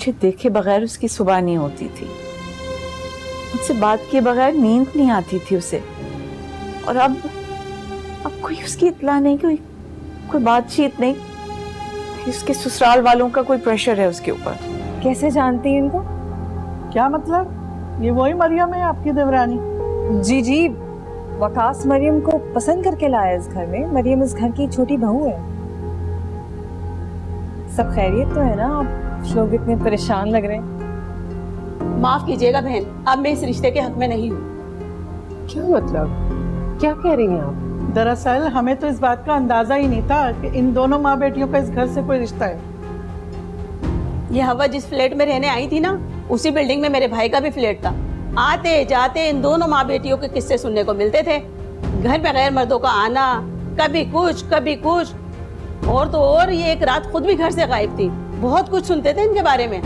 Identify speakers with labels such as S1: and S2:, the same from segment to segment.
S1: मुझे देखे बगैर उसकी सुबह नहीं होती थी, मुझसे बात किए बगैर नींद नहीं आती थी उसे। और अब कोई उसकी इत्तला नहीं, कोई बातचीत नहीं। उसके ससुराल वालों का कोई प्रेशर है उसके ऊपर।
S2: कैसे जानती हैं इनको?
S3: क्या मतलब? ये वही मरियम है आपकी देवरानी?
S2: जी जी, वकास मरियम को पसंद करके लाया इस घर में। मरियम इस घर की छोटी बहू है। सब खैरियत तो है ना? आप लोग इतने परेशान लग रहे हैं।
S4: माफ कीजिएगा बहन, अब मैं इस रिश्ते के हक में नहीं हूँ।
S5: क्या मतलब? क्या कह रही हैं आप?
S3: दरअसल हमें तो इस बात का अंदाजा ही नहीं था कि इन दोनों माँ बेटियों का इस घर से कोई रिश्ता है।
S4: ये हवा जिस फ्लैट में रहने आई थी ना, उसी बिल्डिंग में मेरे भाई का भी फ्लैट था। आते जाते इन दोनों माँ बेटियों के किस्से सुनने को मिलते थे। घर में गैर मर्दों का आना, कभी कुछ कभी कुछ। और तो और ये एक रात खुद भी घर से गायब थी। बहुत कुछ सुनते थे इनके बारे में।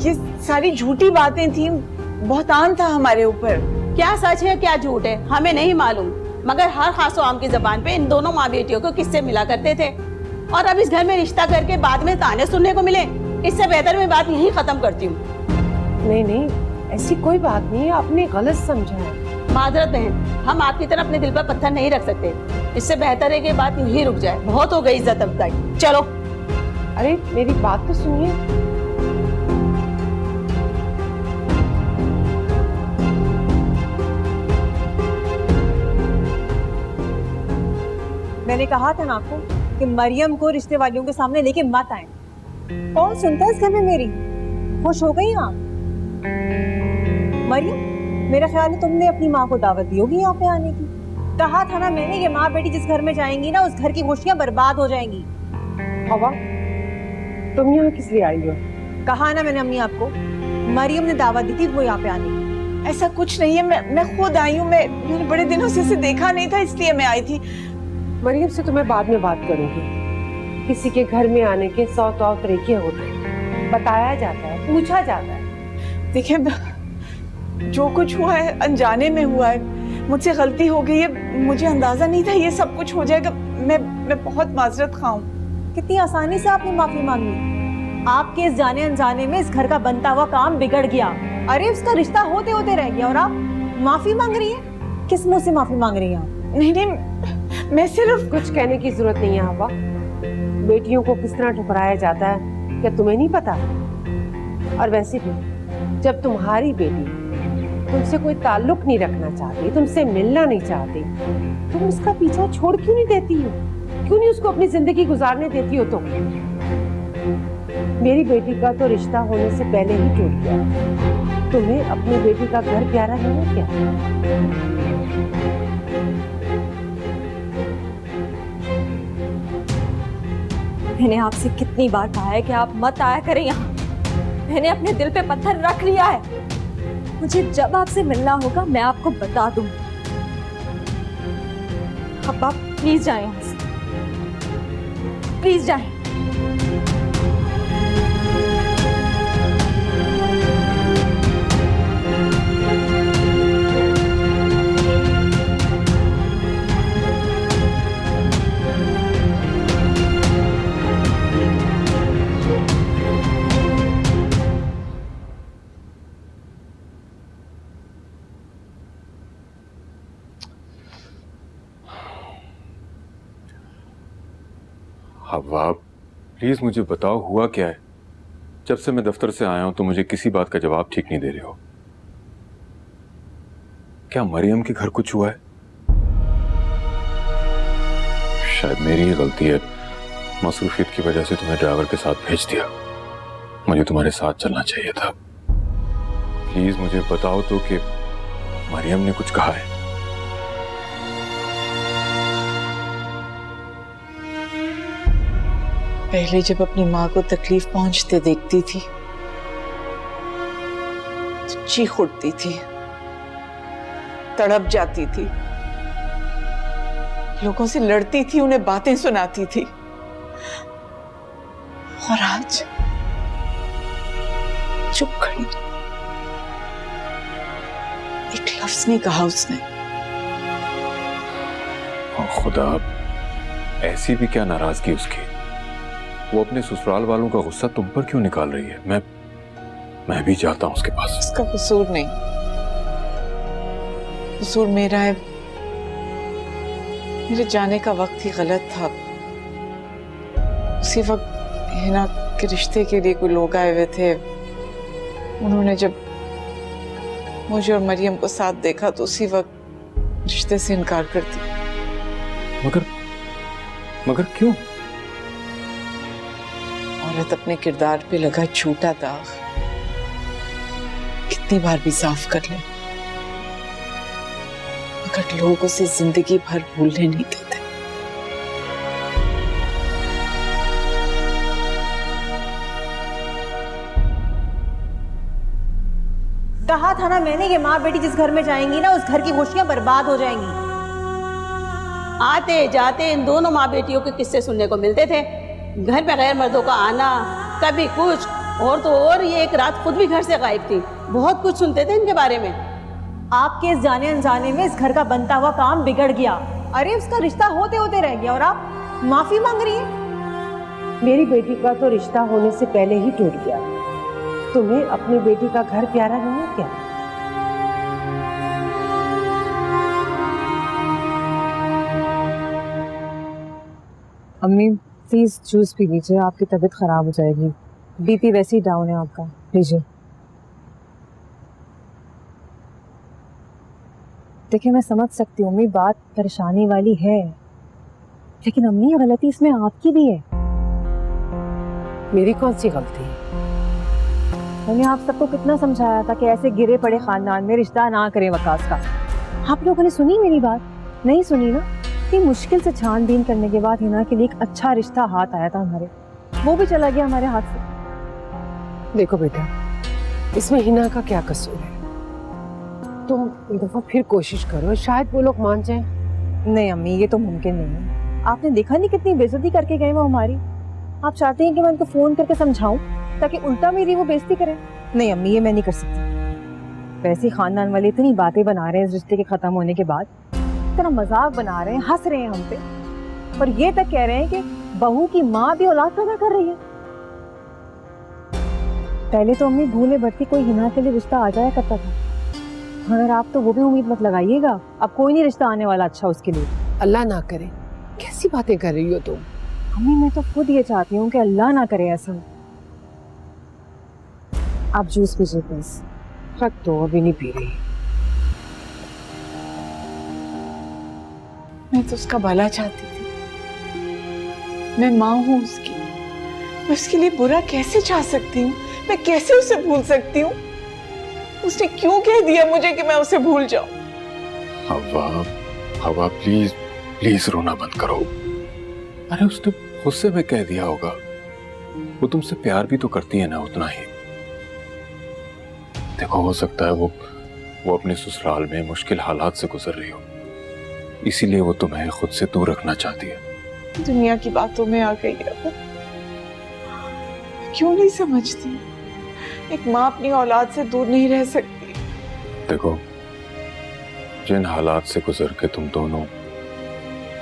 S1: ये सारी झूठी बातें थी, बहतान था हमारे ऊपर।
S4: क्या सच है क्या झूठ है हमें नहीं मालूम, मगर हर खासो आम की जबान पे इन दोनों माँ बेटियों को किस्से मिला करते थे। और अब इस घर में रिश्ता करके बाद में ताने सुनने को मिले, इससे बेहतर मैं बात यहीं खत्म करती हूँ।
S5: नहीं नहीं, ऐसी कोई बात नहीं, आपने गलत समझा है।
S4: मादरत बहन, हम आपकी तरह अपने दिल पर पत्थर नहीं रख सकते। इससे बेहतर है कि बात यहीं रुक जाए। बहुत हो गई इज्जत अफजाई, चलो।
S5: अरे मेरी बात तो सुनिए।
S2: मैंने कहा था ना आपको कि मरियम को रिश्ते वालियों के सामने लेके मत आए। कौन सुनता है इस घर में मेरी? खुश हो गई आप? मरियम, मेरा ख्याल है तुमने अपनी माँ को दावत दी होगी यहाँ पे आने की। कहा था ना मैंने, ये माँ बेटी जिस घर में जाएंगी ना, उस घर की खुशियाँ बर्बाद हो जाएंगी।
S5: हवा, तुम यहाँ किस लिए आई हो?
S2: कहा ना मैंने अम्मी आपको, मरियम ने दावत दी थी वो यहाँ पे आने की।
S1: ऐसा कुछ नहीं है, मैं खुद आई हूँ। मैंने बड़े दिनों से इसे देखा नहीं था, इसलिए मैं आई थी।
S5: मरियम से तो मैं बाद में बात करूंगी। किसी के घर में आने के 100 तरीके होते हैं, बताया जाता है, पूछा जाता है।
S1: देखिए, जो कुछ हुआ है अनजाने में हुआ है, मुझसे गलती हो गई है। मुझे अंदाजा नहीं था ये सब कुछ हो जाएगा। मैं बहुत माजरत खा हूँ।
S2: कितनी आसानी से आपने माफी मांगी। आपके इस जाने अनजाने में इस घर का बनता हुआ काम बिगड़ गया। अरे उसका रिश्ता होते होते रह गया और आप माफी मांग रही हैं? किस मुंह से माफी मांग रही हैं आप?
S1: नहीं, मैं सिर्फ
S5: कुछ कहने की जरूरत नहीं है हवा। बेटियों को किस तरह ठुकराया जाता है क्या तुम्हें नहीं पता? और वैसे भी जब तुम्हारी बेटी तुमसे कोई ताल्लुक नहीं रखना चाहती, तुमसे मिलना नहीं चाहती, तुम उसका पीछा छोड़ क्यों नहीं देती हो? क्यों नहीं उसको अपनी जिंदगी गुजारने देती हो? तुम मेरी बेटी का तो रिश्ता होने से पहले ही टूट गया। तुम्हें अपनी बेटी का घर प्यारा है ना क्या?
S2: मैंने आपसे कितनी बार कहा है कि आप मत आया करें यहाँ। मैंने अपने दिल पे पत्थर रख लिया है। मुझे जब आपसे मिलना होगा मैं आपको बता दूंगी। अब आप प्लीज जाएं यहाँ से, प्लीज जाएं।
S6: हवा, प्लीज मुझे बताओ हुआ क्या है? जब से मैं दफ्तर से आया हूं तो मुझे किसी बात का जवाब ठीक नहीं दे रहे हो। क्या मरियम के घर कुछ हुआ है? शायद मेरी ही गलती है, मसरूफियत की वजह से तुम्हें ड्राइवर के साथ भेज दिया। मुझे तुम्हारे साथ चलना चाहिए था। प्लीज मुझे बताओ तो कि मरियम ने कुछ कहा है?
S1: पहले जब अपनी माँ को तकलीफ पहुंचते देखती थी तो चीख उठती थी, तड़प जाती थी, लोगों से लड़ती थी, उन्हें बातें सुनाती थी। और आज चुप खड़ी, एक लफ्ज नहीं कहा उसने।
S6: ओ खुदा, ऐसी भी क्या नाराजगी उसकी? वो अपने ससुराल वालों का गुस्सा तुम पर क्यों निकाल रही है? मैं भी जाता हूँ उसके पास।
S1: उसका कसूर नहीं, कसूर मेरा है। मेरे जाने का वक्त ही गलत था। उसी वक्त हिना के रिश्ते के लिए कोई लोग आए हुए थे। उन्होंने जब मुझे और मरियम को साथ देखा तो उसी वक्त रिश्ते से इनकार कर दिया।
S6: मगर क्यों?
S1: औरत अपने किरदार पे लगा झूठा दाग कितनी बार भी साफ कर ले, मगर लोग उसे जिंदगी भर भूलने नहीं देते।
S2: कहा था ना मैंने कि माँ बेटी जिस घर में जाएंगी ना उस घर की खुशियां बर्बाद हो जाएंगी।
S4: आते जाते इन दोनों माँ बेटियों के किस्से सुनने को मिलते थे। घर में गैर मर्दों का आना, कभी कुछ और तो और, ये एक रात खुद भी घर से गायब थी। बहुत कुछ सुनते थे इनके बारे में।
S2: आपके इस जाने अनजाने में इस घर का बनता हुआ काम बिगड़ गया। अरे उसका रिश्ता होते होते रह गया और आप माफी मांग रही हैं।
S5: मेरी बेटी का तो रिश्ता होने से पहले ही टूट गया। तुम्हें अपनी बेटी का घर प्यारा नहीं है क्या?
S7: अम्मी प्लीज जूस पी लीजिए, आपकी तबीयत खराब हो जाएगी। बीपी वैसे ही डाउन है आपका, लीजिए। देखिए मैं समझ सकती हूँ अम्मी, बात परेशानी वाली है, लेकिन अम्मी गलती इसमें आपकी भी है।
S5: मेरी कौन सी गलती है?
S7: मैंने आप सबको कितना समझाया था कि ऐसे गिरे पड़े खानदान में रिश्ता ना करें वकास का। आप लोगों ने सुनी मेरी बात? नहीं सुनी ना। कि मुश्किल से छानबीन करने के बाद हिना के लिए एक अच्छा रिश्ता हाथ आया था हमारे, वो भी चला गया हमारे हाथ से।
S5: देखो बेटा, इसमें हिना का क्या कसूर है? तुम एक दफा फिर कोशिश करो, शायद वो लोग मान जाएं।
S7: नहीं अम्मी, ये तो मुमकिन नहीं है। आपने देखा नहीं कितनी बेइज्जती करके गए वो हमारी। आप चाहते हैं कि मैं उनको फोन करके समझाऊं ताकि उल्टा मेरी वो बेइज्जती करें? नहीं अम्मी, ये मैं नहीं कर सकती। वैसे खानदान वाले इतनी बातें बना रहे हैं इस रिश्ते के खत्म होने के बाद, इतना मजाक बना रहे हैं, हंस रहे हैं हम पे, और ये तक कह रहे हैं कि बहू की माँ भी औलाद पैदा कर रही है। पहले तो अम्मी भूले भटके कोई हिना के लिए रिश्ता आ जाया करता था, मगर आप तो वो भी उम्मीद मत लगाइएगा। अब कोई नहीं रिश्ता आने वाला अच्छा उसके लिए।
S5: अल्लाह ना करे। कैसी बातें कर रही हो तुम?
S7: अम्मी मैं तो खुद ये चाहती हूँ कि अल्लाह ना करे ऐसा। आप जूस पीजिए प्लीज।
S5: रख दो, अभी नहीं पी रही।
S1: मैं तो उसका भला चाहती थी। मैं माँ हूँ उसकी, मैं उसके लिए बुरा कैसे चाह सकती हूँ? मैं कैसे उसे भूल सकती हूँ? उसने क्यों कह दिया मुझे कि मैं उसे भूल जाऊं?
S6: हवा प्लीज प्लीज रोना बंद करो। अरे उसने गुस्से में कह दिया होगा। वो तुमसे प्यार भी तो करती है ना, उतना ही। देखो, हो सकता है वो अपने ससुराल में मुश्किल हालात से गुजर रही हो, इसीलिए वो तुम्हें खुद से दूर रखना चाहती है।
S1: दुनिया की बातों में आ गई है वो। क्यों नहीं समझती? एक माँ अपनी औलाद से दूर नहीं रह सकती।
S6: देखो, जिन हालात से गुजर के तुम दोनों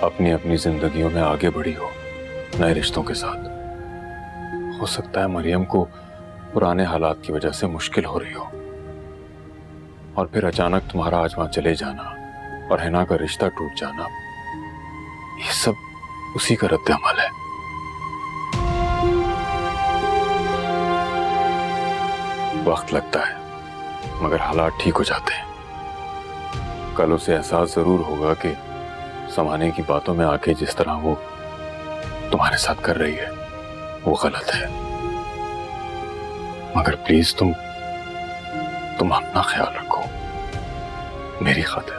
S6: अपनी अपनी जिंदगियों में आगे बढ़ी हो नए रिश्तों के साथ, हो सकता है मरियम को पुराने हालात की वजह से मुश्किल हो रही हो, और फिर अचानक तुम्हारा आज वहां चले जाना और हिना का रिश्ता टूट जाना, ये सब उसी का रद्द अमल है। वक्त लगता है मगर हालात ठीक हो जाते हैं। कल उसे एहसास जरूर होगा कि समाने की बातों में आके जिस तरह वो तुम्हारे साथ कर रही है वो गलत है। मगर प्लीज तुम अपना ख्याल रखो मेरी खातिर,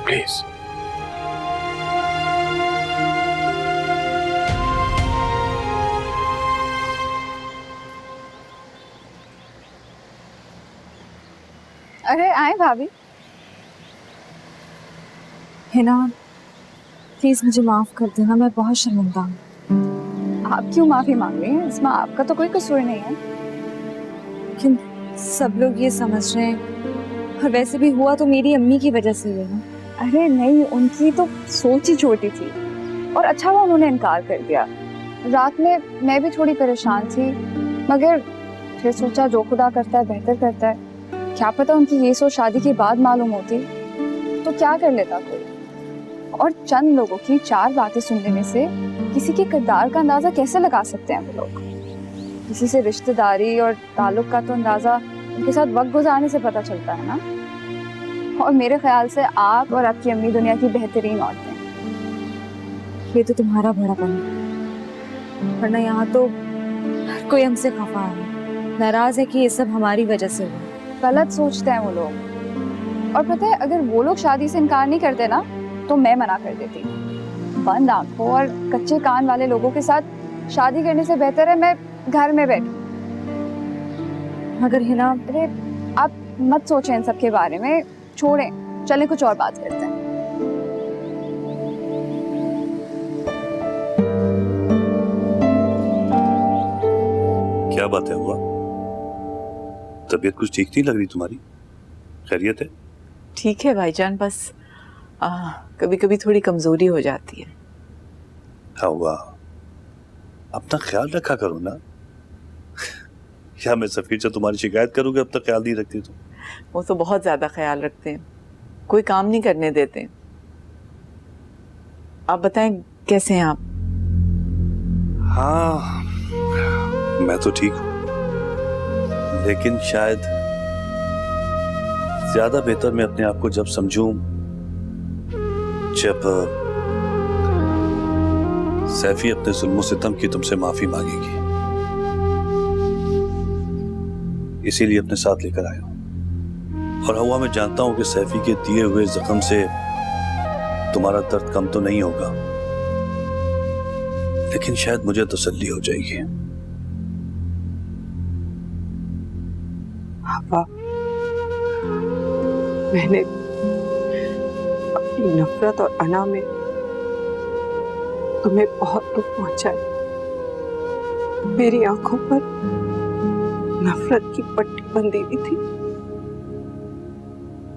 S6: प्लीज।
S8: अरे आए भाभी। हिना प्लीज मुझे माफ कर देना, मैं बहुत शर्मिंदा हूँ। आप क्यों माफी मांग रही हैं? इसमें आपका तो कोई कसूर नहीं है। लेकिन सब लोग ये समझ रहे हैं, और वैसे भी हुआ तो मेरी अम्मी की वजह से हुआ ना। अरे नहीं, उनकी तो सोच ही छोटी थी, और अच्छा हुआ उन्होंने इनकार कर दिया। रात में मैं भी थोड़ी परेशान थी, मगर फिर सोचा जो खुदा करता है बेहतर करता है। क्या पता उनकी ये सोच शादी के बाद मालूम होती तो क्या कर लेता कोई। और चंद लोगों की 4 बातें सुनने में से किसी के किरदार का अंदाजा कैसे लगा सकते हैं वो लोग। किसी से रिश्तेदारी और ताल्लुक का तो अंदाजा उनके साथ वक्त गुजारने से पता चलता है ना। और मेरे ख्याल से आप और आपकी अम्मी दुनिया की बेहतरीन औरतें।
S9: ये तो तुम्हारा बड़ापन है, वरना यहाँ तो हर कोई हमसे खफा है, नाराज है कि ये सब हमारी वजह से हुआ।
S8: गलत सोचते हैं वो लोग। और पता है अगर वो लोग शादी से इनकार नहीं करते ना तो मैं मना कर देती। बंद आंखों और कच्चे कान वाले लोगों के साथ शादी करने से बेहतर है मैं घर में बैठूं।
S9: मगर हिना,
S8: अरे आप मत सोचें इन सब के बारे में, छोड़ें, चलें कुछ और बात करते हैं।
S10: क्या बात है हुआ? तबीयत कुछ ठीक नहीं लग रही तुम्हारी, खैरियत है?
S1: ठीक है भाईजान, बस कभी कभी थोड़ी कमजोरी हो जाती है।
S10: हाँ हुआ, अपना ख्याल रखा करो ना। क्या मैं सफीर से तुम्हारी शिकायत करूंगा अब तक ख्याल नहीं रखती तुम?
S1: वो तो बहुत ज्यादा ख्याल रखते हैं, कोई काम नहीं करने देते। आप बताएं कैसे हैं आप?
S10: हाँ मैं तो ठीक हूं, लेकिन शायद ज्यादा बेहतर मैं अपने आप को जब समझूं जब सैफी अपने जुल्म सितम की तुमसे माफी मांगेगी। इसीलिए अपने साथ लेकर आया हूं। और हुआ मैं जानता हूं कि सैफी के दिए हुए जख्म से तुम्हारा दर्द कम तो नहीं होगा, लेकिन शायद मुझे तसल्ली हो जाएगी।
S5: हवा, मैंने अपनी नफरत और अना में तुम्हें बहुत दुख पहुंचाया। मेरी आंखों पर नफरत की पट्टी बंधी हुई थी।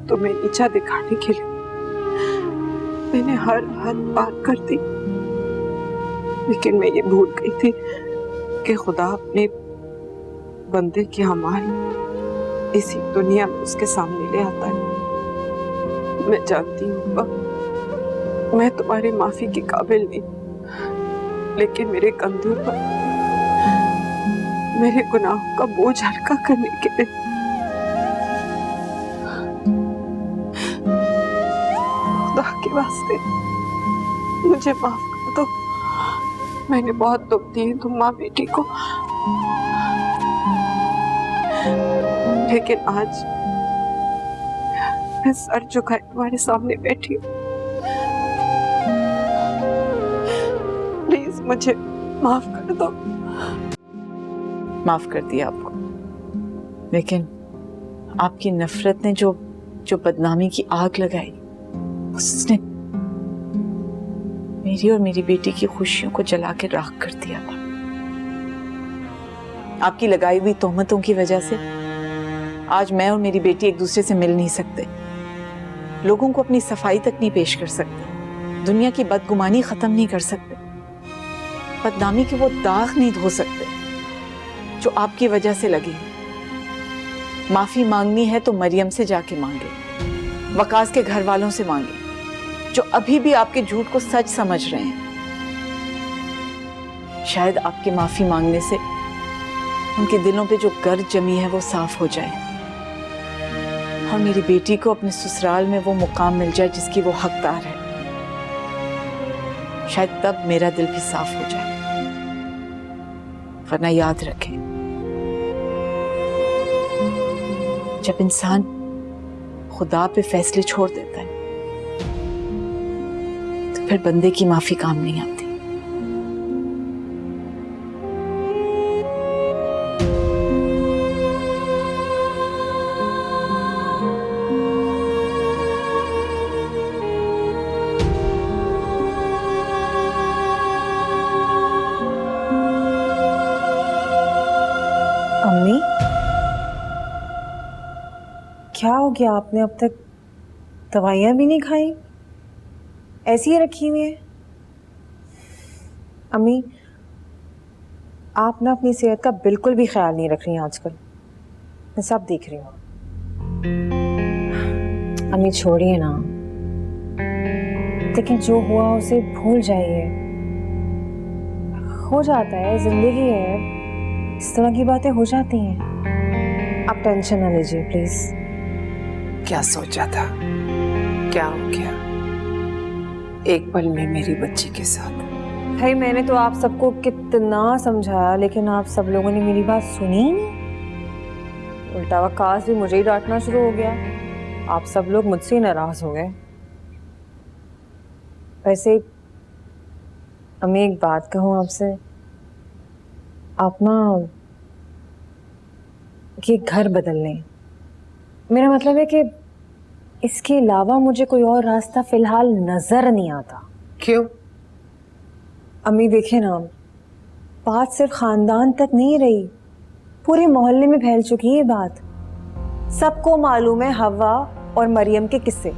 S5: तुम्हें नीचा दिखाने के लिए मैंने हर हद पार कर दी, लेकिन मैं ये भूल गई थी कि खुदा अपने बंदे की हमारी इसी दुनिया में उसके सामने ले आता है। मैं जानती हूँ मैं तुम्हारी माफी के काबिल नहीं, लेकिन मेरे कंधों पर मेरे गुनाहों का बोझ हल्का करने के लिए खुदा के वास्ते मुझे माफ कर दो। मैंने बहुत दुख दिए तुम माँ बेटी को, लेकिन आज मैं सर झुकाए तुम्हारे सामने बैठी हूँ। प्लीज मुझे माफ कर दो।
S1: माफ कर दिया आपको, लेकिन आपकी नफरत ने जो बदनामी की आग लगाई, उसने मेरी और मेरी बेटी की खुशियों को जला के राख कर दिया था। आपकी लगाई हुई तोहमतों की वजह से आज मैं और मेरी बेटी एक दूसरे से मिल नहीं सकते, लोगों को अपनी सफाई तक नहीं पेश कर सकते, दुनिया की बदगुमानी खत्म नहीं कर सकते, बदनामी के वो दाग नहीं धो सकते जो आपकी वजह से लगे। माफी मांगनी है तो मरियम से जाके मांगे, वकास के घर वालों से मांगे जो अभी भी आपके झूठ को सच समझ रहे हैं। शायद आपकी माफी मांगने से उनके दिलों पे जो गर्द जमी है वो साफ हो जाए और मेरी बेटी को अपने ससुराल में वो मुकाम मिल जाए जिसकी वो हकदार है। शायद तब मेरा दिल भी साफ हो जाए। वरना याद रखें, जब इंसान खुदा पे फैसले छोड़ देता है तो फिर बंदे की माफी काम नहीं आती।
S7: अम्मी, क्या हो गया? आपने अब तक दवाइयाँ भी नहीं खाई, ऐसी ही रखी हुई है? अम्मी, आप ना अपनी सेहत का बिल्कुल भी ख्याल नहीं रख रही हैं आजकल, मैं सब देख रही हूँ। अम्मी छोड़िए ना, लेकिन जो हुआ उसे भूल जाइए। हो जाता है, जिंदगी है, इस तरह की बातें हो जाती हैं। आप टेंशन ना लीजिए प्लीज।
S5: क्या सोचा था, क्या हो गया एक पल में मेरी बच्ची के साथ?
S7: भाई मैंने तो आप सबको कितना समझाया, लेकिन आप सब लोगों ने मेरी बात सुनी ही नहीं। उल्टा वकास भी मुझे ही डांटना शुरू हो गया। आप सब लोग मुझसे ही नाराज हो गए। वैसे अम्मी एक बात कहूँ आपसे, आप ना ये घर बदल लें। मेरा मतलब है कि इसके अलावा मुझे कोई और रास्ता फिलहाल नजर नहीं आता।
S5: क्यों?
S7: अम्मी देखिए ना, बात सिर्फ खानदान तक नहीं रही, पूरे मोहल्ले में फैल चुकी है बात। सबको मालूम है हवा और मरियम के किस्से।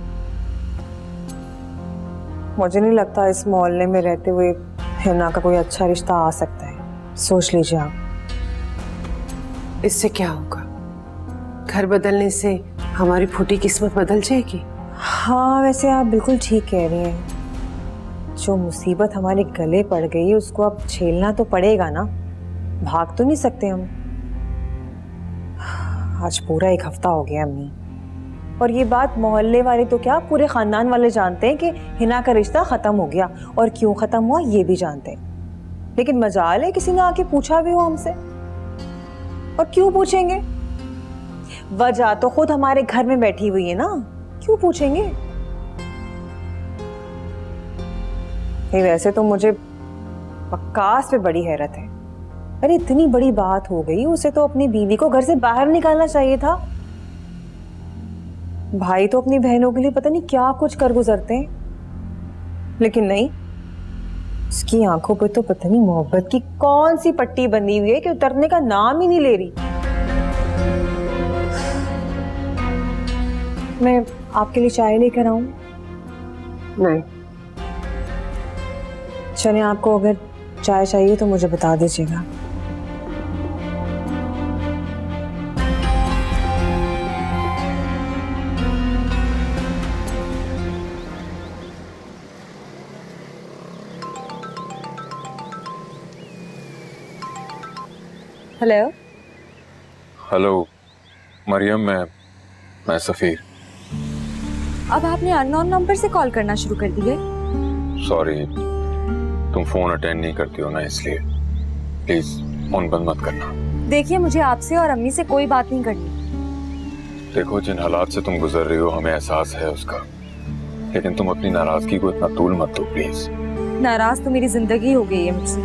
S7: मुझे नहीं लगता इस मोहल्ले में रहते हुए हिना का कोई अच्छा रिश्ता आ सकता है। सोच लीजिए आप।
S5: इससे क्या होगा? घर बदलने से हमारी फूटी किस्मत बदल जाएगी?
S7: हाँ वैसे आप बिल्कुल ठीक कह रही हैं। जो मुसीबत हमारे गले पड़ गई उसको अब झेलना तो पड़ेगा ना, भाग तो नहीं सकते हम। आज पूरा एक हफ्ता हो गया अम्मी, और ये बात मोहल्ले वाले तो क्या पूरे खानदान वाले जानते हैं कि हिना का रिश्ता खत्म हो गया, और क्यों खत्म हुआ ये भी जानते हैं। लेकिन मजाल है किसी ने आके पूछा भी हो हमसे। और क्यों पूछेंगे, वजह तो खुद हमारे घर में बैठी हुई है ना, क्यों पूछेंगे। वैसे तो मुझे वकास पे बड़ी हैरत है। अरे इतनी बड़ी बात हो गई, उसे तो अपनी बीवी को घर से बाहर निकालना चाहिए था। भाई तो अपनी बहनों के लिए पता नहीं क्या कुछ कर गुजरते हैं, लेकिन नहीं, उसकी आंखों पे तो पता नहीं मोहब्बत की कौन सी पट्टी बंधी हुई है कि उतरने का नाम ही नहीं ले रही। मैं आपके लिए चाय लेकर आऊं?
S5: नहीं।
S7: चलिए, आपको अगर चाय चाहिए तो मुझे बता दीजिएगा।
S9: हेलो।
S6: हेलो मरियम, मैं सफीर।
S9: अब आपने अननोन नंबर से कॉल करना शुरू कर दिए?
S6: सॉरी, तुम फोन अटेंड नहीं करती हो ना, इसलिए प्लीज फोन बंद मत करना।
S9: देखिए, मुझे आपसे और अम्मी से कोई बात नहीं करनी।
S6: देखो, जिन हालात से तुम गुजर रही हो हमें एहसास है उसका, लेकिन तुम अपनी नाराजगी को इतना तूल मत दो प्लीज।
S9: नाराज तो मेरी जिंदगी हो गई है मुझसे।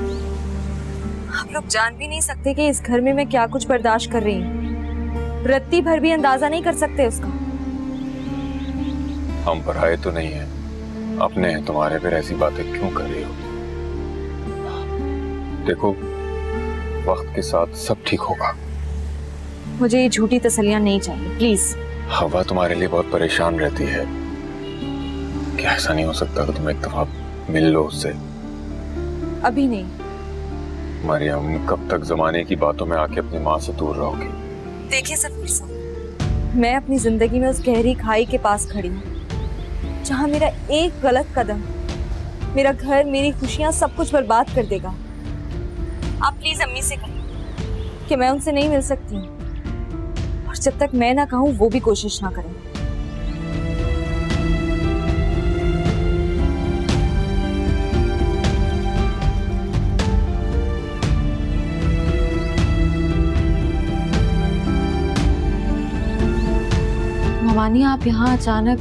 S9: आप लोग जान भी नहीं सकते कि इस घर में मैं क्या कुछ बर्दाश्त कर रही हूँ। रत्ती भर भी अंदाजा नहीं कर सकते उसका।
S6: हम पराए तो नहीं हैं, अपने हैं। तुम्हारे पर ऐसी बातें क्यों कर रही हो? देखो, वक्त के साथ सब ठीक होगा।
S9: मुझे ये झूठी तसल्लियां नहीं चाहिए, प्लीज।
S6: हवा तुम्हारे लिए बहुत परेशान रहती है। क्या ऐसा नहीं हो सकता कि तुम एक दफा मिल लो उससे?
S9: अभी नहीं।
S6: मरियम, कब तक जमाने की बातों में आके अपनी माँ से दूर रहोगी?
S9: देखिए सफीर साहब, मैं अपनी जिंदगी में उस गहरी खाई के पास खड़ी हूँ जहाँ मेरा एक गलत कदम मेरा घर, मेरी खुशियाँ, सब कुछ बर्बाद कर देगा। आप प्लीज अम्मी से कहिए कि मैं उनसे नहीं मिल सकती हूँ, और जब तक मैं ना कहूँ वो भी कोशिश ना करें।
S8: भवानी, आप यहाँ अचानक?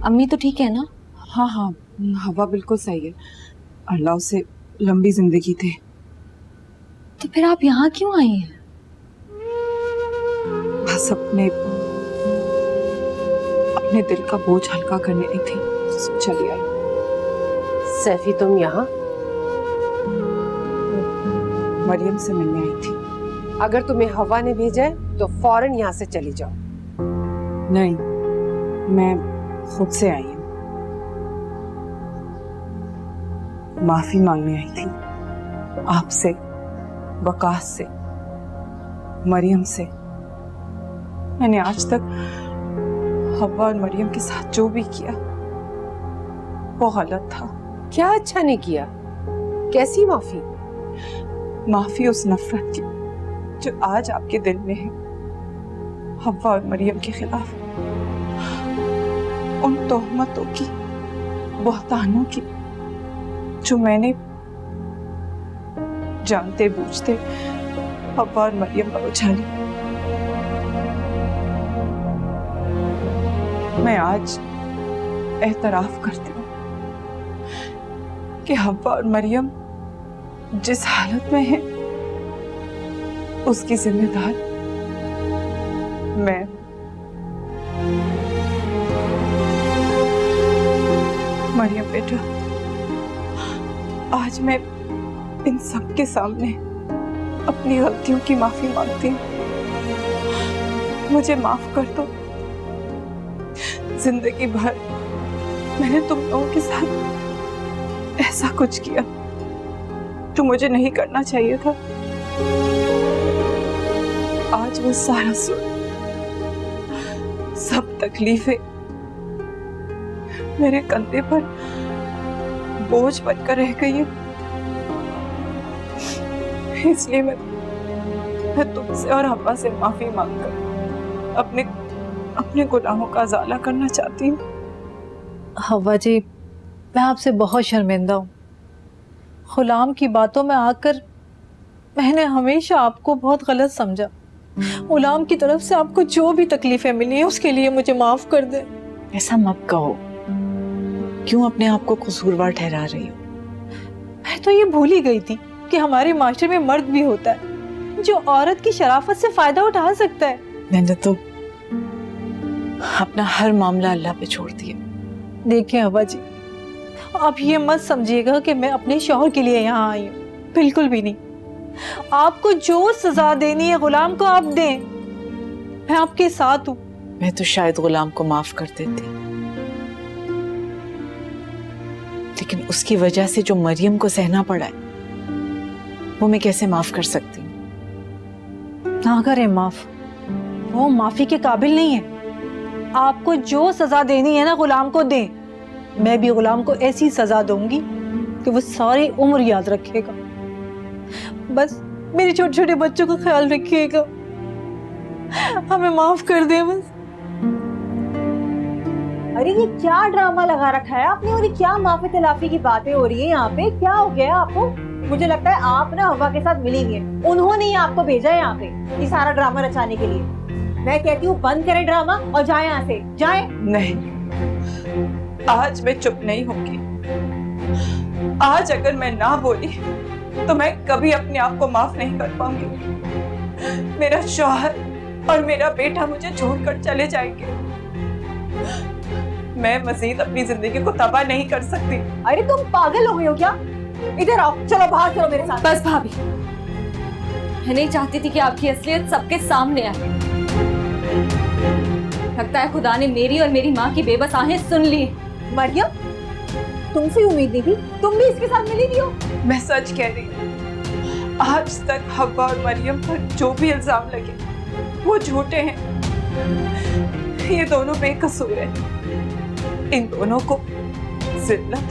S8: अम्मी तो ठीक है ना?
S11: हाँ हाँ, हवा बिल्कुल सही है, अल्लाह उसे लंबी जिंदगी दे।
S8: तो फिर आप यहाँ क्यों आई हैं?
S11: बस अपने दिल का बोझ हल्का करने आई थी, चली आई।
S5: सैफी, तुम यहाँ?
S11: मरियम से मिलने आई थी।
S5: अगर तुम्हें हवा ने भेजा है तो फौरन यहाँ से चली जाओ।
S11: नहीं, मैं खुद से आई हूँ, माफी मांगने आई थी आपसे वकास से, मरियम से। मैंने आज तक हवा और मरियम के साथ जो भी किया वो गलत था।
S5: क्या अच्छा नहीं किया? कैसी माफी?
S11: माफी उस नफरत की जो आज आपके दिल में है हवा और मरियम के खिलाफ, उन तोहमतों की, बहतानों की जो मैंने जानते बूझते हवा और मरियम पर उछाली। मैं आज एतराफ करती हूँ कि हवा और मरियम जिस हालत में है उसकी जिम्मेदार मैं। मरियम बेटा, आज मैं इन सब के सामने अपनी गलतियों की माफी मांगती हूँ। मुझे माफ कर दो। जिंदगी भर मैंने तुम लोगों के साथ ऐसा कुछ किया जो मुझे नहीं करना चाहिए था। आज वो सारा सब तकलीफें मेरे कंधे पर बोझ बनकर रह गई है। इसलिए मैं तुमसे और हवा से माफी मांगकर अपने गुनाहों का अज़ाला करना चाहती हूँ।
S7: हवा जी, मैं आपसे बहुत शर्मिंदा हूँ। गुलाम की बातों में आकर मैंने हमेशा आपको बहुत गलत समझा। गुलाम की तरफ से आपको जो भी तकलीफें मिली हैं उसके लिए मुझे माफ कर दे।
S1: ऐसा मत कहो। क्यों अपने आप को कसूरवार ठहरा रही हो?
S7: मैं तो ये भूल ही गई थी कि हमारे माशरे में मर्द भी होता है जो औरत की शराफत से फायदा उठा सकता है।
S1: मैंने तो अपना हर मामला अल्लाह पे छोड़ दिया।
S7: देखिए हवा जी, आप ये मत समझिएगा कि मैं अपने शौहर के लिए यहाँ आई हूँ, बिल्कुल भी नहीं। आपको जो सजा देनी है गुलाम को आप दें, मैं आपके साथ हूँ।
S1: मैं तो शायद गुलाम को माफ कर देती, लेकिन उसकी वजह से जो मरियम को सहना पड़ा है वो मैं कैसे माफ कर सकती हूँ?
S7: ना करें माफ, वो माफी के काबिल नहीं है। आपको जो सजा देनी है ना गुलाम को दें। मैं भी गुलाम को ऐसी सजा दूंगी कि वो सारी उम्र याद रखेगा। बस मेरे छोटे छोटे बच्चों का ख्याल रखिएगा। हमें माफ कर दे बस।
S2: अरे ये क्या ड्रामा लगा रखा है आपने, और ये क्या माफी तलाफी की बातें हो रही है यहाँ पे? क्या हो गया आपको? मुझे लगता है आप ना हवा के साथ मिली हैं। उन्होंने ही आपको भेजा है यहाँ पे ये सारा ड्रामा रचाने के लिए। मैं कहती हूँ बंद करें ड्रामा और जाए यहाँ से, जाए।
S11: नहीं, आज मैं चुप नहीं होंगी। आज अगर मैं ना बोली तो मैं कभी अपने आप को माफ नहीं कर पाऊंगी। मेरा शौहर और मेरा बेटा मुझे छोड़कर चले जाएंगे। मैं मजीद अपनी जिंदगी को तबाह नहीं कर सकती।
S2: अरे तुम पागल हो गई हो क्या? इधर आओ, चलो बाहर चलो मेरे साथ।
S9: बस भाभी, मैं नहीं चाहती थी कि आपकी असलियत सबके सामने आए। लगता है खुदा ने मेरी और मेरी माँ की बेबस आहें सुन ली।
S2: मरियम, तुमसे उम्मीद नहीं थी, तुम भी इसके साथ मिली भी हो।
S11: मैं सच कह रही हूँ। आज तक हवा और मरियम पर जो भी इल्जाम लगे वो झूठे हैं। ये दोनों बेकसूर हैं। इन दोनों को जिल्लत,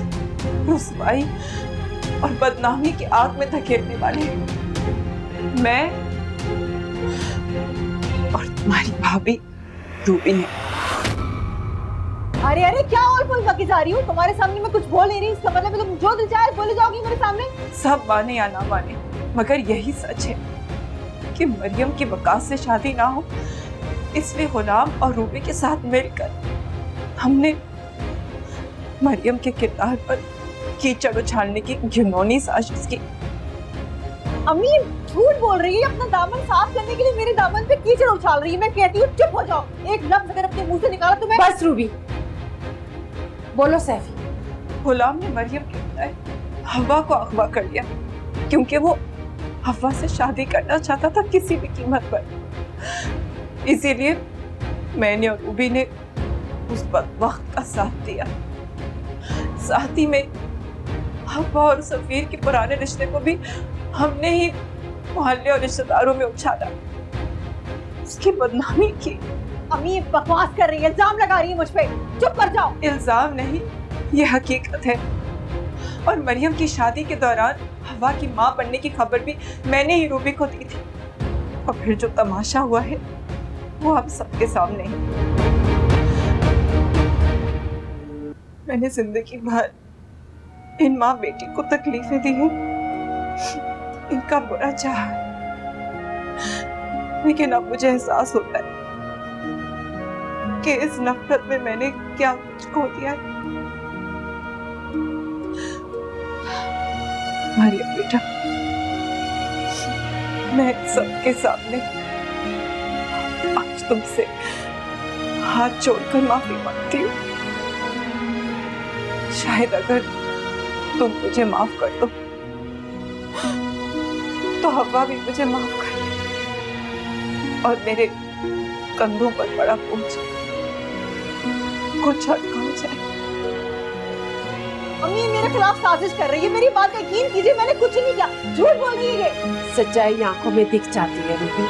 S11: रुसवाई और बदनामी की आग में धकेलने वाले हैं मैं और तुम्हारी भाभी रूबी है।
S2: अरे अरे क्या और फुल बकी जा रही हूँ? तुम्हारे सामने मैं कुछ बोल नहीं रही, इसका मतलब तुम जो दिल चाहे बोले जाओगी मेरे सामने।
S11: सब माने या ना माने, मगर यही सच है कि मरियम की वकास से शादी ना हो, इसलिए गुलाम और रूबी के साथ मिलकर हमने मरियम के किरदार पर कीचड़ उछालने की घिनौनी साजिश की।
S2: अम्मी ये झूठ बोल रही है। अपना दामन साफ करने के लिए मेरे दामन पे कीचड़ उछाल रही है। मैं कहती हूँ चुप हो जाओ। एक लफ्ज अगर अपने मुंह से निकाला तो मैं।
S5: बस रूबी, बोलो सैफी।
S11: गुलाम ने मरियम के बजाय हवा को अगवा कर लिया क्योंकि वो हवा से शादी करना चाहता था किसी भी कीमत पर। इसीलिए मैंने और रूबी ने उस वक्त का साथ दिया। साथ ही में हवा और सफीर के पुराने रिश्ते को भी हमने ही मोहल्ले और रिश्तेदारों में उछाला, उसकी बदनामी की।
S2: अम्मी ये बकवास कर रही है, इल्जाम लगा रही है मुझ पे। चुप कर जाओ।
S11: इल्जाम नहीं, ये हकीकत है। और मरियम की शादी के दौरान हवा की मां बनने की खबर भी मैंने ही रूबी को दी थी। और फिर जो तमाशा हुआ है वो आप सबके सामने है। मैंने जिंदगी भर इन माँ बेटी को तकलीफें दी हैं, इनका बुरा चाहा, लेकिन अब मुझे एहसास होता है कि इस नफरत में मैंने क्या कुछ खो दिया है। मरियम बेटा, मैं सबके सामने आज तुमसे हाथ जोड़कर माफी मांगती हूँ। शायद अगर तुम मुझे माफ कर दो तो हवा भी मुझे माफ कर दे और मेरे कंधों पर बड़ा बोझ कुछ हल्का हो जाए।
S2: अम्मी मेरे खिलाफ साजिश कर रही है, मेरी बात का यकीन कीजिए, मैंने कुछ नहीं किया। झूठ बोल रही है ये।
S5: सच्चाई आंखों में दिख जाती है रूबी।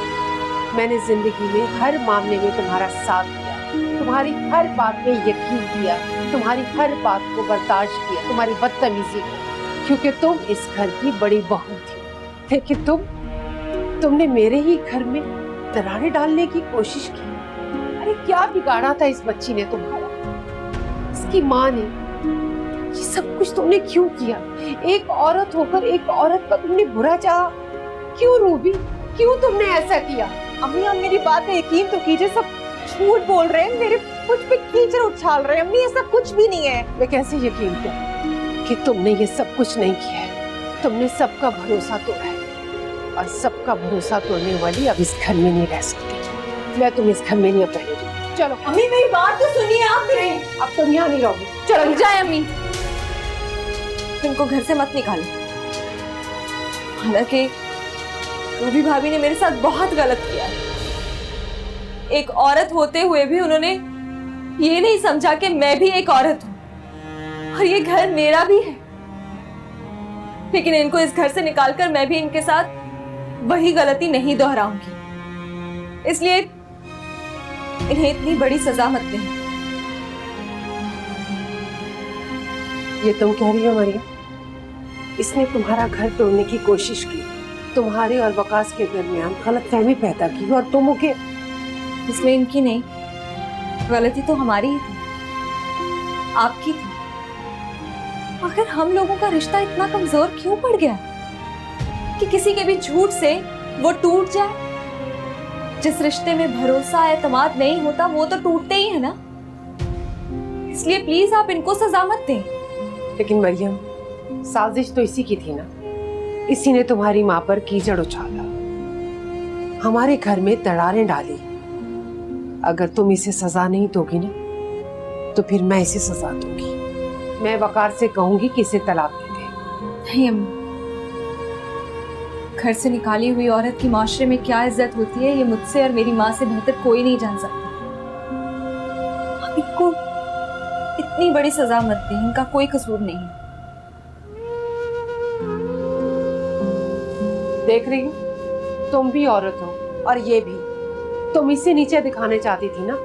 S5: मैंने जिंदगी में हर मामले में तुम्हारा साथ दिया, तुम्हारी हर बात में यकीन किया, तुम्हारी हर बात को बर्दाश्त किया, तुम्हारी बदतमीजी को, क्योंकि तुम इस घर की बड़ी बहू थी। लेकिन तुमने मेरे ही घर में दरारें डालने की कोशिश की। अरे क्या बिगाड़ा था इस बच्ची ने तुम्हारा, इसकी माँ ने? ये सब कुछ तुमने क्यों किया? एक औरत होकर एक औरत का तुमने बुरा चाहा। क्यों रूबी, क्यों तुमने ऐसा किया?
S2: अम्मी आप मेरी बात का यकीन तो कीजिए, सब झूठ बोल रहे हैं, मेरे कुछ पे कीचड़ उछाल रहे हैं। अम्मी ऐसा कुछ भी नहीं है।
S5: मैं कैसे यकीन करूं कि तुमने ये सब कुछ नहीं किया है? तुमने सबका भरोसा तोड़ा है और सबका भरोसा तोड़ने वाली अब इस घर में नहीं रह सकती। मैं तुम इस घर में नहीं अब रहने दूंगी। चलो
S2: अम्मी मेरी बात तो सुनिए आप मेरी।
S5: अब तुम यहाँ नहीं रहोगी।
S9: चलो जाए अम्मी, इनको घर से मत निकालो। हालांकि रूबी भाभी ने मेरे साथ बहुत गलत किया है। एक औरत होते हुए भी उन्होंने ये नहीं समझा कि मैं भी एक औरत हूं और ये घर मेरा भी है। लेकिन इनको इस घर से निकालकर मैं भी इनके साथ वही गलती नहीं दोहराऊंगी, इसलिए इन्हें इतनी बड़ी सजा मत दें।
S5: ये तुम कह रही हो मरियम, इसने तुम्हारा घर तोड़ने की कोशिश की, तुम्हारे और वकास के दरमियान गलतफहमी पैदा की और तुम के।
S9: इसमें इनकी नहीं, गलती तो हमारी ही थी, आपकी थी। आखिर हम लोगों का रिश्ता इतना कमजोर क्यों पड़ गया कि किसी के भी झूठ से वो टूट जाए? जिस रिश्ते में भरोसा एतमाद नहीं होता वो तो टूटते ही है ना। इसलिए प्लीज आप इनको सजा मत दें।
S5: लेकिन मरियम, साजिश तो इसी की थी ना। इसी ने तुम्हारी माँ पर कीचड़ उछाला, हमारे घर में दरारें डाली। अगर तुम इसे सजा नहीं दोगी ना तो फिर मैं इसे सजा दूंगी। मैं वकार से कहूंगी कि इसे तलाक दे दे।
S9: नहीं अम्मी, घर से निकाली हुई औरत की माशरे में क्या इज्जत होती है ये मुझसे और मेरी माँ से बेहतर कोई नहीं जान सकता। आप इनको इतनी बड़ी सजा मत दें, इनका कोई कसूर नहीं है।
S5: देख रही हो, तुम भी औरत हो और ये भी। तुम इसे नीचे दिखाने चाहती थी ना,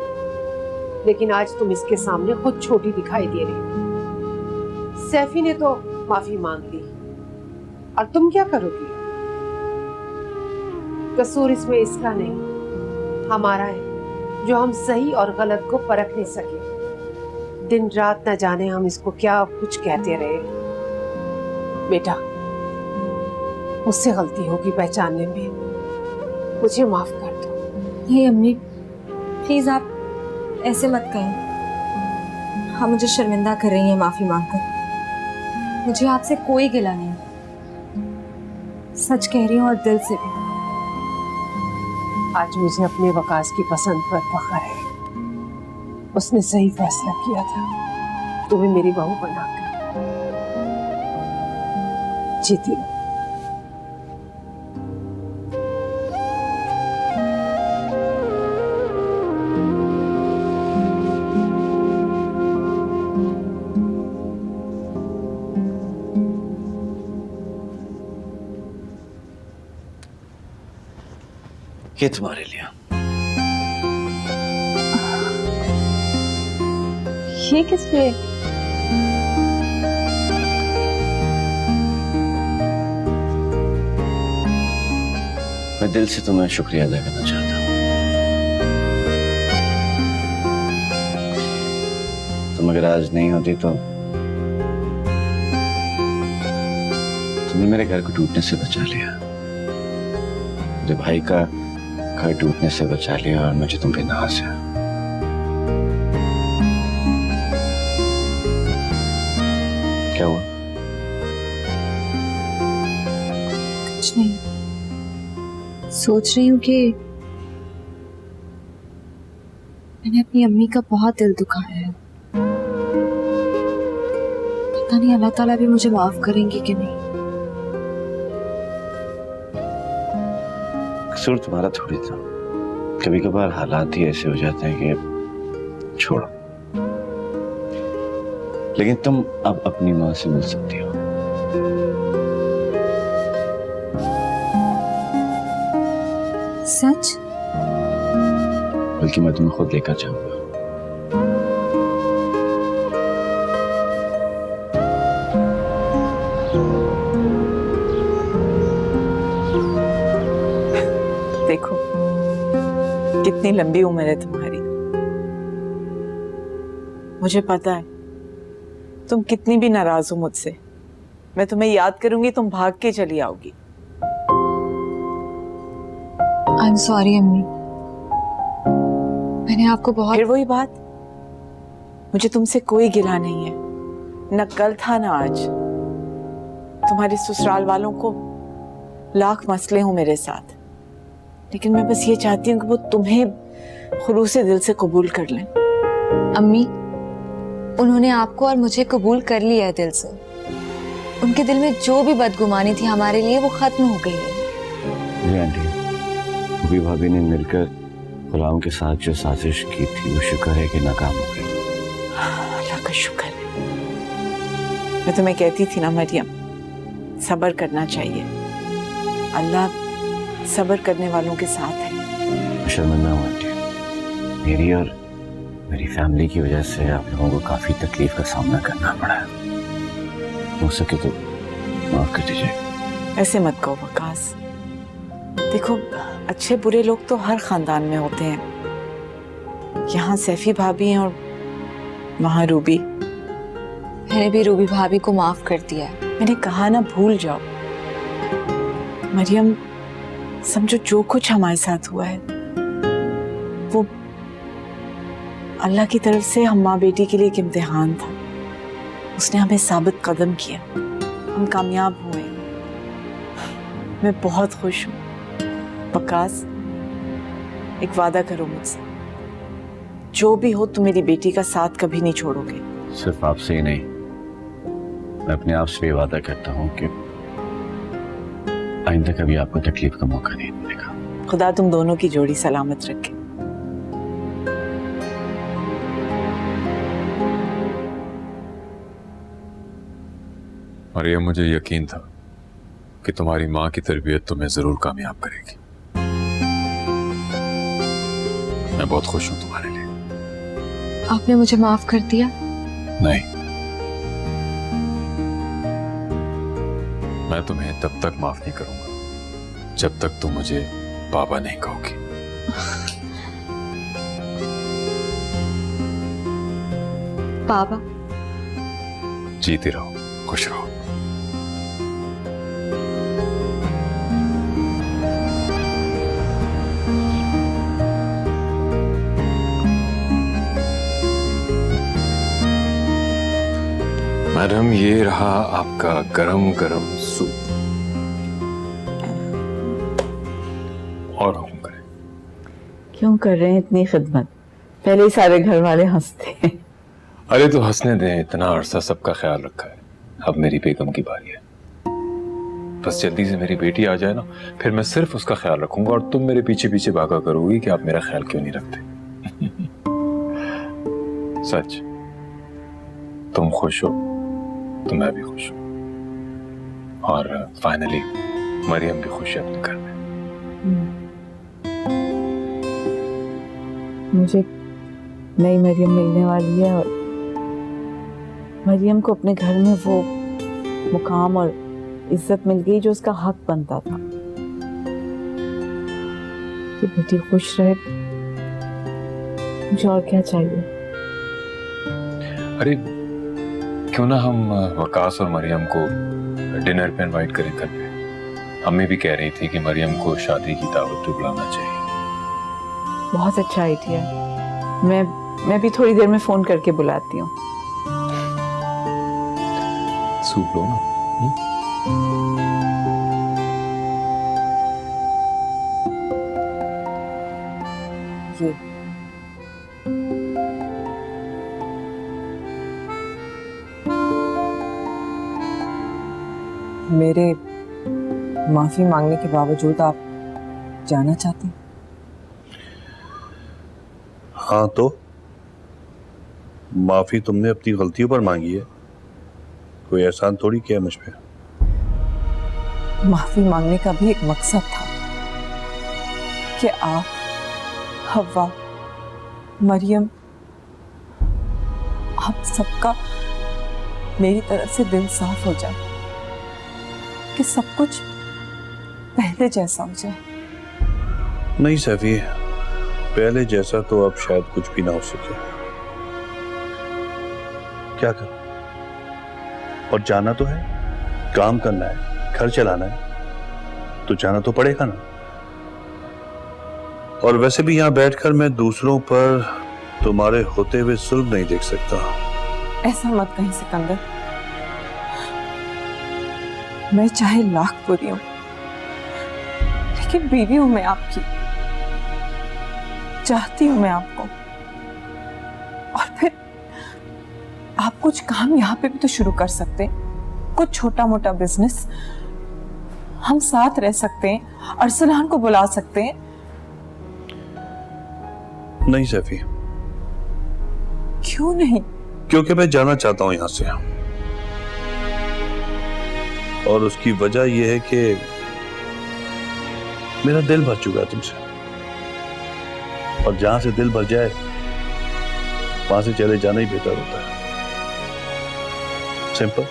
S5: लेकिन आज तुम इसके सामने खुद छोटी दिखाई दे रही हो। सैफी ने तो माफी मांग ली और तुम क्या करोगी? कसूर इसमें इसका नहीं, हमारा है, जो हम सही और गलत को परख नहीं सके। दिन रात न जाने हम इसको क्या कुछ कहते रहे। बेटा, मुझसे गलती होगी पहचानने में, मुझे माफ कर दो।
S9: नहीं अम्मी, प्लीज आप ऐसे मत कहें। हाँ, मुझे शर्मिंदा कर रही हैं माफी मांगकर। मुझे आपसे कोई गिला नहीं, सच कह रही हूँ और दिल से भी।
S5: आज मुझे अपने वकास की पसंद पर फख्र है। उसने सही फैसला किया था तुम्हें मेरी बहू बनाकर। जीती रहो।
S12: ये तुम्हारे लिए।
S8: ये किस लिए?
S12: मैं दिल से तुम्हें शुक्रिया अदा करना चाहता हूँ। तुम अगर आज नहीं होती तो तुमने मेरे घर को टूटने से बचा लिया, मेरे भाई का घर टूटने से बचा लिया, और मुझे तुम पे नाज है। क्या हुआ?
S8: कुछ नहीं, सोच रही हूँ कि मैंने अपनी अम्मी का बहुत दिल दुखाया है। पता नहीं अल्लाह ताला भी मुझे माफ करेंगे कि नहीं।
S12: कसूर तुम्हारा थोड़ी था, कभी कभार हालात ही ऐसे हो जाते हैं कि छोड़ो। लेकिन तुम अब अपनी माँ से मिल सकती हो।
S8: सच?
S12: बल्कि मैं तुम्हें खुद लेकर जाऊंगा।
S1: देखो कितनी लंबी उम्र है तुम्हारी। मुझे पता है तुम कितनी भी नाराज हो मुझसे, मैं तुम्हें याद करूंगी, तुम भाग के चली आओगी।
S8: आई एम सॉरी अम्मी, मैंने आपको बहुत।
S1: फिर वही बात, मुझे तुमसे कोई गिला नहीं है, न कल था न आज। तुम्हारे ससुराल वालों को लाख मसले हो मेरे साथ, लेकिन मैं बस ये चाहती हूँ कि वो तुम्हें खुलूसे दिल से कबूल कर लें।
S8: अम्मी, उन्होंने आपको और मुझे कबूल कर लिया है दिल से। उनके दिल में जो भी बदगुमानी थी हमारे लिए वो खत्म हो गई है।
S12: जी आंटी, रूबी भाभी ने मिलकर गुलाम के साथ जो साजिश की थी वो शुक्र है कि नाकाम हो गई।
S1: अल्लाह का शुक्र है। मैं तुम्हें कहती थी ना मरियम, सब्र करना चाहिए, अल्लाह सब्र करने वालों के साथ है।
S12: शर्मिंदा हूँ आंटी, मेरी और मेरी फैमिली की वजह से आप लोगों को काफी तकलीफ का सामना करना पड़ा है। हो सके तो माफ कर दीजिए।
S1: ऐसे मत कहो वकास, देखो अच्छे बुरे लोग तो हर खानदान में होते हैं। यहाँ सैफी भाभी हैं और वहाँ रूबी।
S8: मैंने भी रूबी भाभी को माफ कर दिया है।
S1: मैंने कहा ना भूल जाओ। मरियम, समझो जो कुछ हमारे साथ हुआ है वो अल्लाह की तरफ से हम माँ बेटी के लिए एक इम्तिहान था। उसने हमें साबित कदम किया, हम कामयाब हुए। मैं बहुत खुश हूँ। वकास, एक वादा करो मुझसे, जो भी हो तुम मेरी बेटी का साथ कभी नहीं छोड़ोगे।
S12: सिर्फ आपसे ही नहीं, मैं अपने आप से भी वादा करता हूँ कि आइंदा कभी आपको तकलीफ का मौका नहीं मिलेगा।
S1: खुदा तुम दोनों की जोड़ी सलामत रखे।
S6: और ये मुझे यकीन था कि तुम्हारी माँ की तरबियत तुम्हें जरूर कामयाब करेगी। मैं बहुत खुश हूं तुम्हारे लिए।
S8: आपने मुझे माफ कर दिया?
S6: नहीं, मैं तुम्हें तब तक माफ नहीं करूंगा जब तक तुम मुझे बाबा नहीं कहोगी।
S8: बाबा?
S6: जीती रहो, खुश रहो। मैडम, ये रहा आपका गरम गरम सूप। और हुक्म करें।
S1: क्यों कर रहे हैं इतनी खिदमत? पहले ही सारे घर वाले हंसते हैं।
S6: अरे तो हंसने दें, इतना अरसा सबका ख्याल रखा है, अब मेरी बेगम की बारी है। बस जल्दी से मेरी बेटी आ जाए ना, फिर मैं सिर्फ उसका ख्याल रखूंगा और तुम मेरे पीछे पीछे भागा करोगी कि आप मेरा ख्याल क्यों नहीं रखते। सच, तुम खुश हो तो मैं भी खुश हूं, और फाइनली मरियम भी खुश है अपने घर में।
S1: मुझे नई मरियम मिलने वाली है और मरियम को अपने घर में वो मुकाम और इज्जत मिल गई जो उसका हक बनता था। कि बेटी खुश रहे, मुझे और क्या चाहिए।
S6: अरे क्यों ना हम वकास और मरियम को डिनर पे इनवाइट करें घर पे। अम्मी भी कह रही थी कि मरियम को शादी की दावत पे बुलाना चाहिए।
S1: बहुत अच्छा आइडिया है। मैं भी थोड़ी देर में फोन करके बुलाती हूँ।
S6: सूप लो ना।
S7: ये मेरे माफी मांगने के बावजूद आप जाना चाहते हैं?
S10: हाँ तो माफी तुमने अपनी गलतियों पर मांगी है, कोई एहसान थोड़ी किया मुझ पे।
S7: माफी मांगने का भी एक मकसद था कि आप, हव्वा, मरियम, आप सबका मेरी तरफ से दिल साफ हो जाए, कि सब कुछ पहले जैसा हो जाए।
S10: नहीं सैफी, पहले जैसा तो अब शायद कुछ भी ना हो सके। क्या करूं? और जाना तो है, काम करना है, घर चलाना है, तो जाना तो पड़ेगा ना। और वैसे भी यहां बैठकर मैं दूसरों पर तुम्हारे होते हुए जुल्म नहीं देख सकता।
S7: ऐसा मत कहीं सिकंदर, मैं चाहे लाख बुरी हूं, लेकिन बीवी हूं मैं आपकी, चाहती हूं मैं आपको। और फिर आप कुछ काम यहाँ पे भी तो शुरू कर सकते हैं, कुछ छोटा मोटा बिजनेस। हम साथ रह सकते हैं, अरसलान को बुला सकते हैं।
S10: नहीं सैफी।
S7: क्यों नहीं?
S10: क्योंकि मैं जाना चाहता हूं यहां से, और उसकी वजह यह है कि मेरा दिल भर चुका है तुमसे, और जहां से दिल भर जाए वहां से चले जाना ही बेहतर होता है। सिंपल।